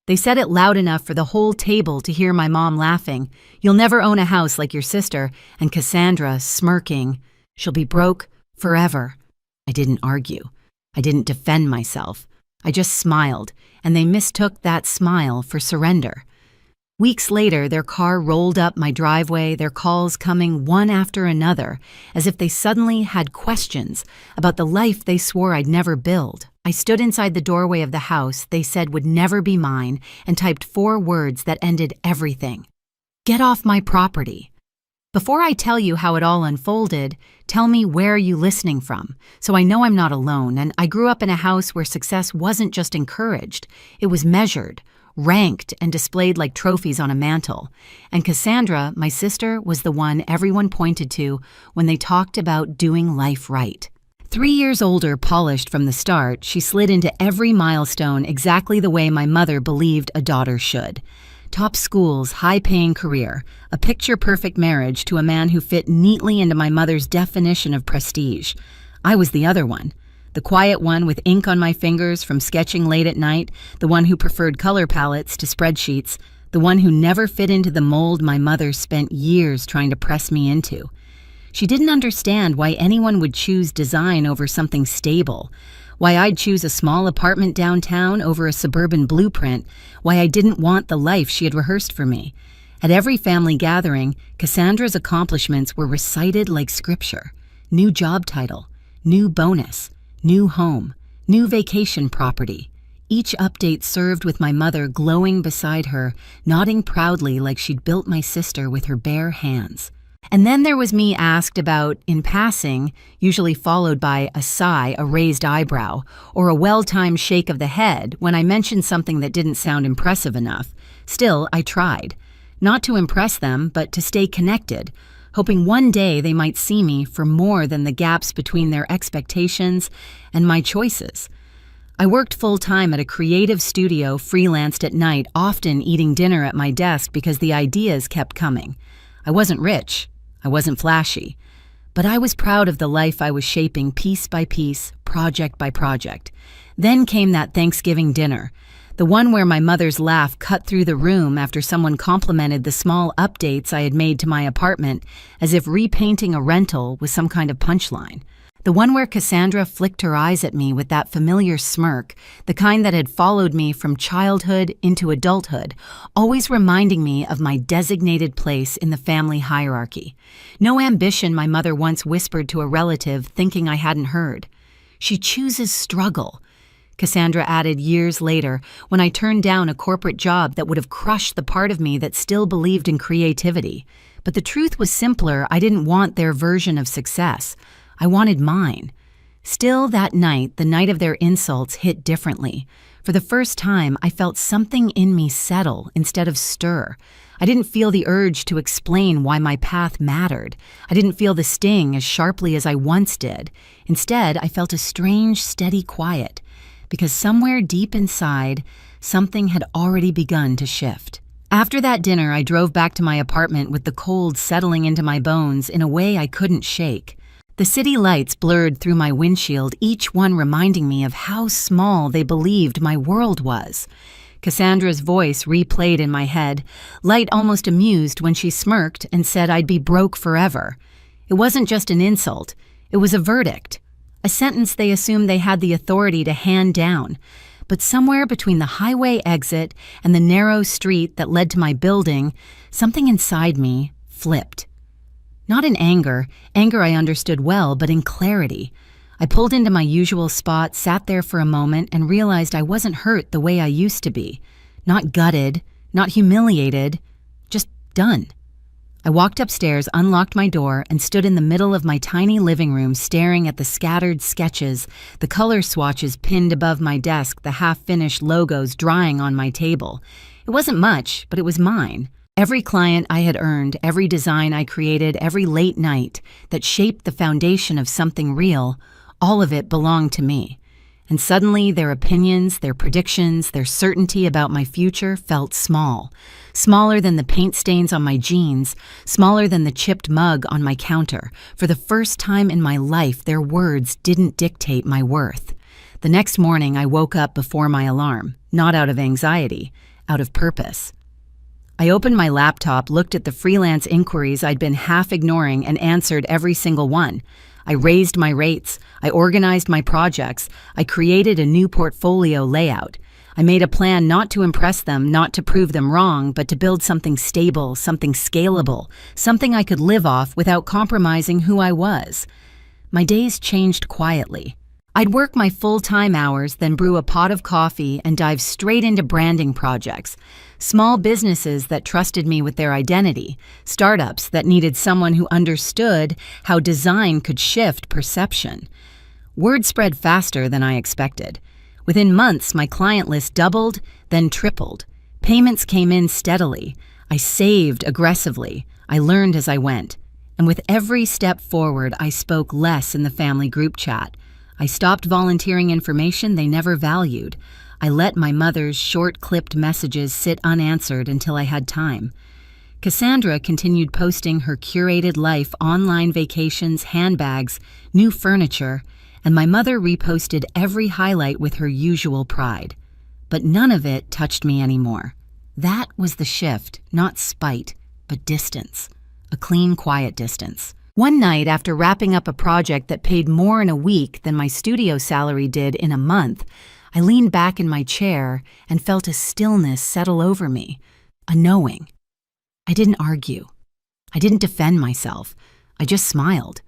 They said it loud enough for the whole table to hear my mom laughing. "You'll never own a house like your sister," and Cassandra smirking. "She'll be broke forever." I didn't argue. I didn't defend myself. I just smiled, and they mistook that smile for surrender. Weeks later, their car rolled up my driveway, their calls coming one after another, as if they suddenly had questions about the life they swore I'd never build. I stood inside the doorway of the house they said would never be mine and typed 4 words that ended everything. "Get off my property." Before I tell you how it all unfolded, tell me where you listening from, so I know I'm not alone. And I grew up in a house where success wasn't just encouraged, it was measured, ranked, and displayed like trophies on a mantle. And Cassandra, my sister, was the one everyone pointed to when they talked about doing life right. 3 years older, polished from the start, she slid into every milestone exactly the way my mother believed a daughter should. Top schools, high-paying career, a picture-perfect marriage to a man who fit neatly into my mother's definition of prestige. I was the other one. The quiet one with ink on my fingers from sketching late at night, the one who preferred color palettes to spreadsheets, the one who never fit into the mold my mother spent years trying to press me into. She didn't understand why anyone would choose design over something stable, why I'd choose a small apartment downtown over a suburban blueprint, why I didn't want the life she had rehearsed for me. At every family gathering, Cassandra's accomplishments were recited like scripture. New job title, new bonus, new home, new vacation property. Each update served with my mother glowing beside her, nodding proudly like she'd built my sister with her bare hands. And then there was me asked about in passing, usually followed by a sigh, a raised eyebrow, or a well-timed shake of the head when I mentioned something that didn't sound impressive enough. Still, I tried. Not to impress them, but to stay connected, hoping one day they might see me for more than the gaps between their expectations and my choices. I worked full-time at a creative studio, freelanced at night, often eating dinner at my desk because the ideas kept coming. I wasn't rich. I wasn't flashy, but I was proud of the life I was shaping piece by piece, project by project. Then came that Thanksgiving dinner, the one where my mother's laugh cut through the room after someone complimented the small updates I had made to my apartment, as if repainting a rental was some kind of punchline. The one where Cassandra flicked her eyes at me with that familiar smirk, the kind that had followed me from childhood into adulthood, always reminding me of my designated place in the family hierarchy. No ambition, my mother once whispered to a relative, thinking I hadn't heard. "She chooses struggle," Cassandra added years later when I turned down a corporate job that would have crushed the part of me that still believed in creativity. But the truth was simpler. I didn't want their version of success. I wanted mine. Still, that night, the night of their insults, hit differently. For the first time, I felt something in me settle instead of stir. I didn't feel the urge to explain why my path mattered. I didn't feel the sting as sharply as I once did. Instead, I felt a strange, steady quiet, because somewhere deep inside, something had already begun to shift. After that dinner, I drove back to my apartment with the cold settling into my bones in a way I couldn't shake. The city lights blurred through my windshield, each one reminding me of how small they believed my world was. Cassandra's voice replayed in my head, light almost amused when she smirked and said I'd be broke forever. It wasn't just an insult, it was a verdict, a sentence they assumed they had the authority to hand down. But somewhere between the highway exit and the narrow street that led to my building, something inside me flipped. Not in anger I understood well, but in clarity. I pulled into my usual spot, sat there for a moment, and realized I wasn't hurt the way I used to be. Not gutted, not humiliated, just done. I walked upstairs, unlocked my door, and stood in the middle of my tiny living room staring at the scattered sketches, the color swatches pinned above my desk, the half-finished logos drying on my table. It wasn't much, but it was mine. Every client I had earned, every design I created, every late night that shaped the foundation of something real, all of it belonged to me. And suddenly their opinions, their predictions, their certainty about my future felt small. Smaller than the paint stains on my jeans, smaller than the chipped mug on my counter. For the first time in my life, their words didn't dictate my worth. The next morning, I woke up before my alarm, not out of anxiety, out of purpose. I opened my laptop, looked at the freelance inquiries I'd been half ignoring, and answered every single one. I raised my rates. I organized my projects. I created a new portfolio layout. I made a plan not to impress them, not to prove them wrong, but to build something stable, something scalable, something I could live off without compromising who I was. My days changed quietly. I'd work my full-time hours, then brew a pot of coffee and dive straight into branding projects. Small businesses that trusted me with their identity, startups that needed someone who understood how design could shift perception. Word spread faster than I expected. Within months, my client list doubled, then tripled. Payments came in steadily. I saved aggressively. I learned as I went. And with every step forward, I spoke less in the family group chat. I stopped volunteering information they never valued. I let my mother's short-clipped messages sit unanswered until I had time. Cassandra continued posting her curated life, online vacations, handbags, new furniture, and my mother reposted every highlight with her usual pride. But none of it touched me anymore. That was the shift, not spite, but distance. A clean, quiet distance. One night, after wrapping up a project that paid more in a week than my studio salary did in a month, I leaned back in my chair and felt a stillness settle over me, a knowing. I didn't argue. I didn't defend myself. I just smiled.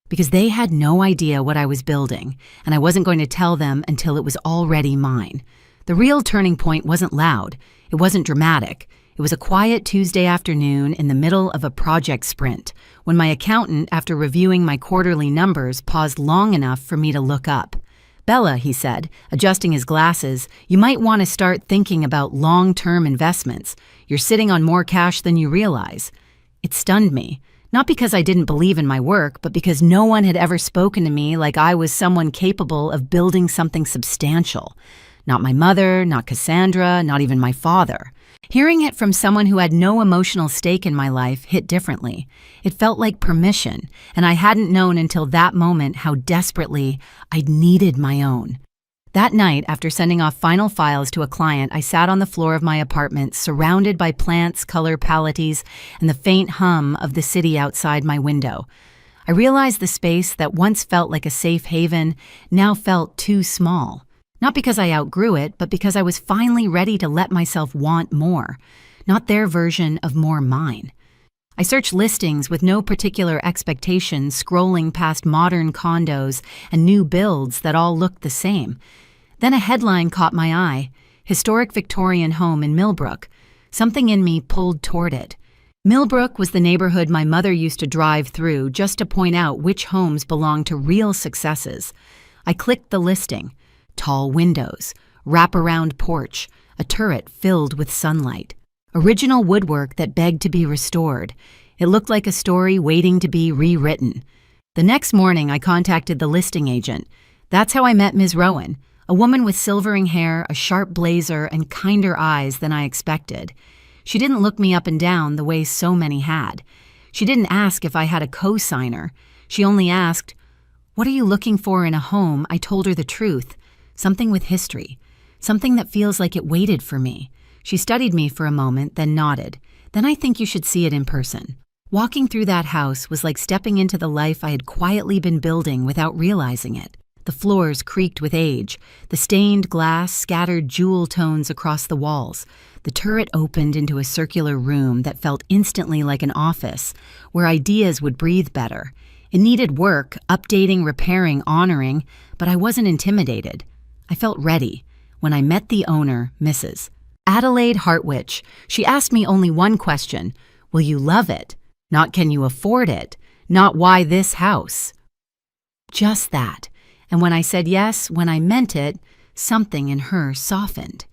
Because they had no idea what I was building, and I wasn't going to tell them until it was already mine. The real turning point wasn't loud. It wasn't dramatic. It was a quiet Tuesday afternoon in the middle of a project sprint, when my accountant, after reviewing my quarterly numbers, paused long enough for me to look up. "Bella," he said, adjusting his glasses, "you might want to start thinking about long-term investments. You're sitting on more cash than you realize." It stunned me. Not because I didn't believe in my work, but because no one had ever spoken to me like I was someone capable of building something substantial. Not my mother, not Cassandra, not even my father. Hearing it from someone who had no emotional stake in my life hit differently. It felt like permission, and I hadn't known until that moment how desperately I'd needed my own. That night, after sending off final files to a client, I sat on the floor of my apartment, surrounded by plants, color palettes, and the faint hum of the city outside my window. I realized the space that once felt like a safe haven now felt too small. Not because I outgrew it, but because I was finally ready to let myself want more. Not their version of more mine. I searched listings with no particular expectations, scrolling past modern condos and new builds that all looked the same. Then a headline caught my eye: Historic Victorian Home in Millbrook. Something in me pulled toward it. Millbrook was the neighborhood my mother used to drive through just to point out which homes belonged to real successes. I clicked the listing. Tall windows, wraparound porch, a turret filled with sunlight. Original woodwork that begged to be restored. It looked like a story waiting to be rewritten. The next morning, I contacted the listing agent. That's how I met Ms. Rowan, a woman with silvering hair, a sharp blazer, and kinder eyes than I expected. She didn't look me up and down the way so many had. She didn't ask if I had a co-signer. She only asked, "What are you looking for in a home?" I told her the truth. Something with history. Something that feels like it waited for me. She studied me for a moment, then nodded. "Then I think you should see it in person." Walking through that house was like stepping into the life I had quietly been building without realizing it. The floors creaked with age. The stained glass scattered jewel tones across the walls. The turret opened into a circular room that felt instantly like an office, where ideas would breathe better. It needed work, updating, repairing, honoring, but I wasn't intimidated. I felt ready. When I met the owner, Mrs. Adelaide Hartwich, she asked me only one question: "Will you love it?" Not "Can you afford it?" Not "Why this house?" Just that. And when I said yes, when I meant it, something in her softened.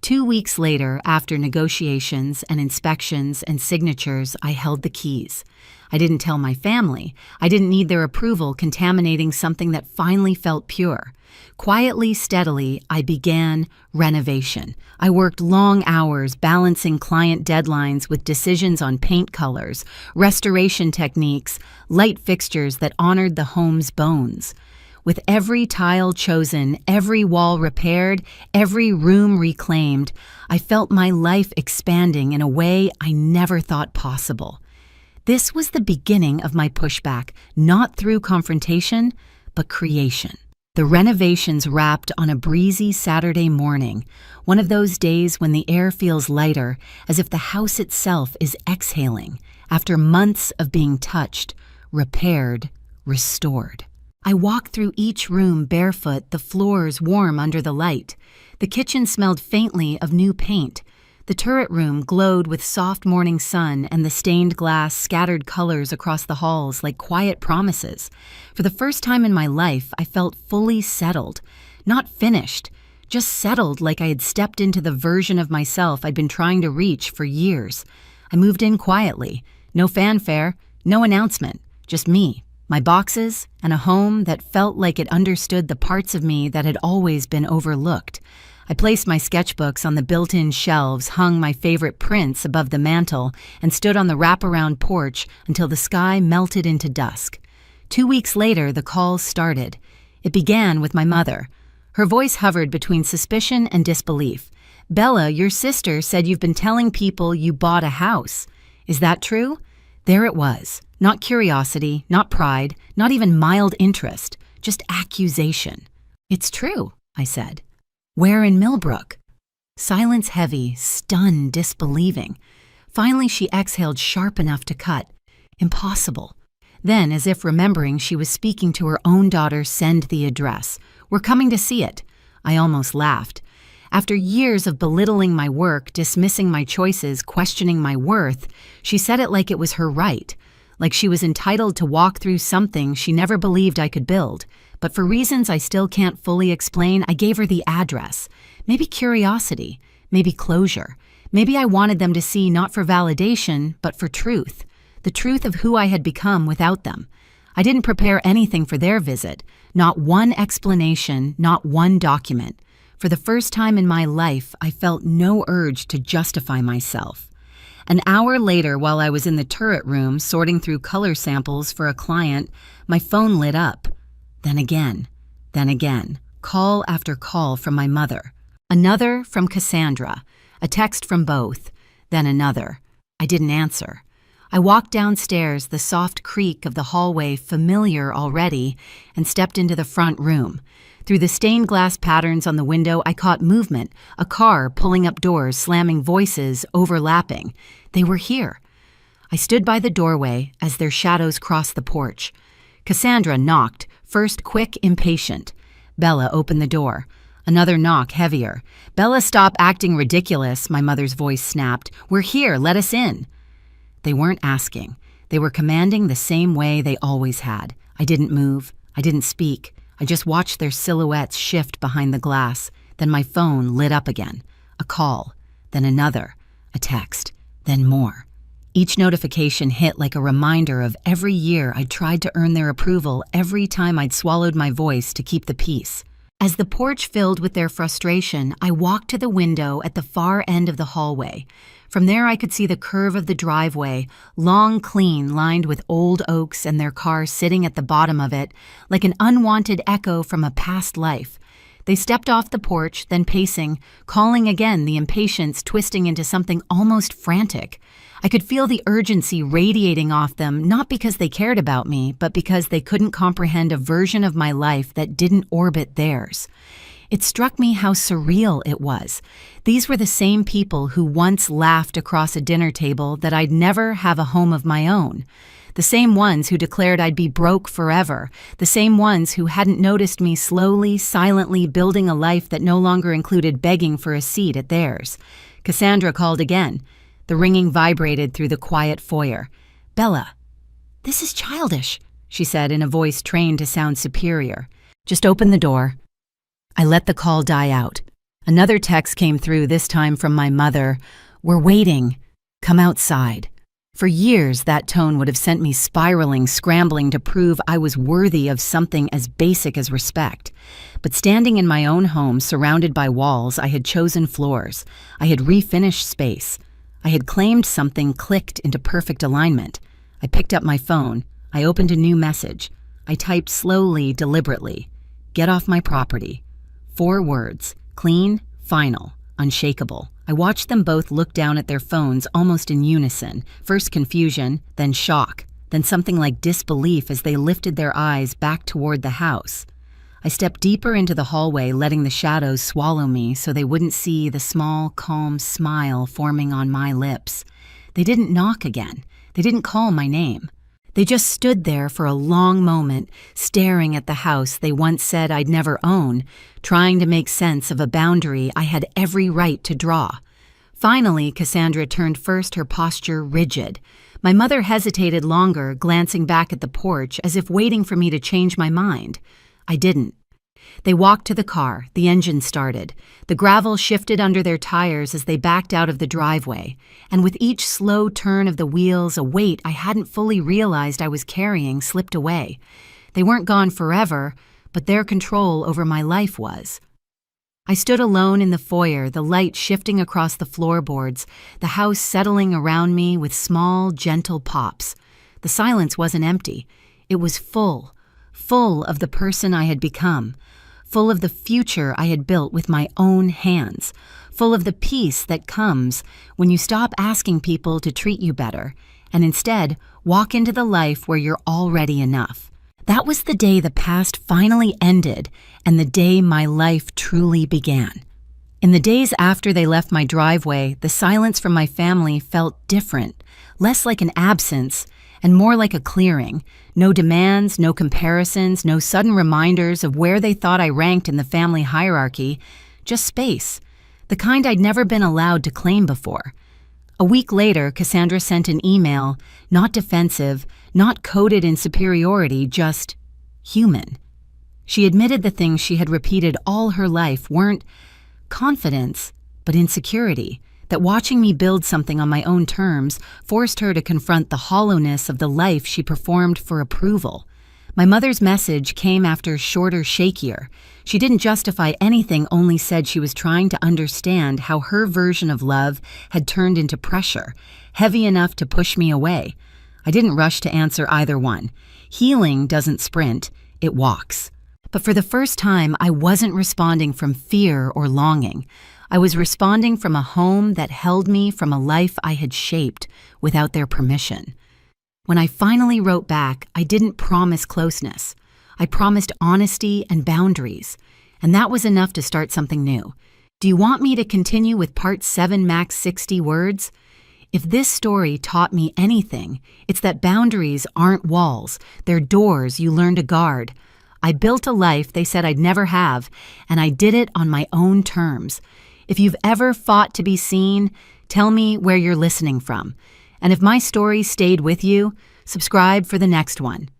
2 weeks later, after negotiations and inspections and signatures, I held the keys. I didn't tell my family. I didn't need their approval contaminating something that finally felt pure. Quietly, steadily, I began renovation. I worked long hours balancing client deadlines with decisions on paint colors, restoration techniques, light fixtures that honored the home's bones. With every tile chosen, every wall repaired, every room reclaimed, I felt my life expanding in a way I never thought possible. This was the beginning of my pushback, not through confrontation, but creation. The renovations wrapped on a breezy Saturday morning, one of those days when the air feels lighter, as if the house itself is exhaling after months of being touched, repaired, restored. I walked through each room barefoot, the floors warm under the light. The kitchen smelled faintly of new paint. The turret room glowed with soft morning sun, and the stained glass scattered colors across the halls like quiet promises. For the first time in my life, I felt fully settled. Not finished, just settled, like I had stepped into the version of myself I'd been trying to reach for years. I moved in quietly. No fanfare, no announcement, just me, my boxes, and a home that felt like it understood the parts of me that had always been overlooked. I placed my sketchbooks on the built-in shelves, hung my favorite prints above the mantel, and stood on the wraparound porch until the sky melted into dusk. 2 weeks later, the calls started. It began with my mother. Her voice hovered between suspicion and disbelief. "Bella, your sister said you've been telling people you bought a house. Is that true?" There it was. Not curiosity, not pride, not even mild interest, just accusation. "It's true," I said. "Where in Millbrook?" Silence heavy, stunned, disbelieving. Finally, she exhaled sharp enough to cut. "Impossible." Then, as if remembering she was speaking to her own daughter, "Send the address. We're coming to see it." I almost laughed. After years of belittling my work, dismissing my choices, questioning my worth, she said it like it was her right, like she was entitled to walk through something she never believed I could build. But for reasons I still can't fully explain, I gave her the address. Maybe curiosity, maybe closure. Maybe I wanted them to see not for validation, but for truth. The truth of who I had become without them. I didn't prepare anything for their visit. Not one explanation, not one document. For the first time in my life, I felt no urge to justify myself. An hour later, while I was in the turret room sorting through color samples for a client, my phone lit up. Then again, call after call from my mother. Another from Cassandra, a text from both, then another. I didn't answer. I walked downstairs, the soft creak of the hallway familiar already, and stepped into the front room. Through the stained glass patterns on the window, I caught movement, a car pulling up doors, slamming voices, overlapping. They were here. I stood by the doorway as their shadows crossed the porch. Cassandra knocked, first quick, impatient. Bella opened the door. Another knock, heavier. "Bella, stop acting ridiculous," my mother's voice snapped. "We're here, let us in." They weren't asking. They were commanding the same way they always had. I didn't move. I didn't speak. I just watched their silhouettes shift behind the glass. Then my phone lit up again. A call, then another, a text, then more. Each notification hit like a reminder of every year I'd tried to earn their approval, every time I'd swallowed my voice to keep the peace. As the porch filled with their frustration, I walked to the window at the far end of the hallway. From there I could see the curve of the driveway, long, clean, lined with old oaks and their car sitting at the bottom of it, like an unwanted echo from a past life. They stepped off the porch, then pacing, calling again, the impatience twisting into something almost frantic. I could feel the urgency radiating off them, not because they cared about me, but because they couldn't comprehend a version of my life that didn't orbit theirs. It struck me how surreal it was. These were the same people who once laughed across a dinner table that I'd never have a home of my own. The same ones who declared I'd be broke forever. The same ones who hadn't noticed me slowly, silently building a life that no longer included begging for a seat at theirs. Cassandra called again. The ringing vibrated through the quiet foyer. "Bella." "This is childish," she said in a voice trained to sound superior. "Just open the door." I let the call die out. Another text came through, this time from my mother. "We're waiting. Come outside." For years, that tone would have sent me spiraling, scrambling to prove I was worthy of something as basic as respect. But standing in my own home, surrounded by walls, I had chosen floors. I had refinished space. I had claimed something clicked into perfect alignment. I picked up my phone. I opened a new message. I typed slowly, deliberately. Get off my property. 4 words. Clean, final, unshakable. I watched them both look down at their phones almost in unison. First confusion, then shock, then something like disbelief as they lifted their eyes back toward the house. I stepped deeper into the hallway, letting the shadows swallow me so they wouldn't see the small, calm smile forming on my lips. They didn't knock again. They didn't call my name. They just stood there for a long moment, staring at the house they once said I'd never own, trying to make sense of a boundary I had every right to draw. Finally, Cassandra turned first, her posture rigid. My mother hesitated longer, glancing back at the porch as if waiting for me to change my mind. I didn't. They walked to the car. The engine started. The gravel shifted under their tires as they backed out of the driveway, and with each slow turn of the wheels, a weight I hadn't fully realized I was carrying slipped away. They weren't gone forever, but their control over my life was. I stood alone in the foyer, the light shifting across the floorboards, the house settling around me with small, gentle pops. The silence wasn't empty. It was full of the person I had become, full of the future I had built with my own hands, full of the peace that comes when you stop asking people to treat you better and instead walk into the life where you're already enough. That was the day the past finally ended and the day my life truly began. In the days after they left my driveway, the silence from my family felt different, less like an absence and more like a clearing. No demands, no comparisons, no sudden reminders of where they thought I ranked in the family hierarchy, just space, the kind I'd never been allowed to claim before. A week later, Cassandra sent an email, not defensive, not coded in superiority, just human. She admitted the things she had repeated all her life weren't confidence, but insecurity, that watching me build something on my own terms forced her to confront the hollowness of the life she performed for approval. My mother's message came after shorter, shakier. She didn't justify anything, only said she was trying to understand how her version of love had turned into pressure, heavy enough to push me away. I didn't rush to answer either one. Healing doesn't sprint, it walks. But for the first time, I wasn't responding from fear or longing. I was responding from a home that held me from a life I had shaped without their permission. When I finally wrote back, I didn't promise closeness. I promised honesty and boundaries, and that was enough to start something new. Do you want me to continue with part 7, max 60 words? If this story taught me anything, it's that boundaries aren't walls, they're doors you learn to guard. I built a life they said I'd never have, and I did it on my own terms. If you've ever fought to be seen, tell me where you're listening from. And if my story stayed with you, subscribe for the next one.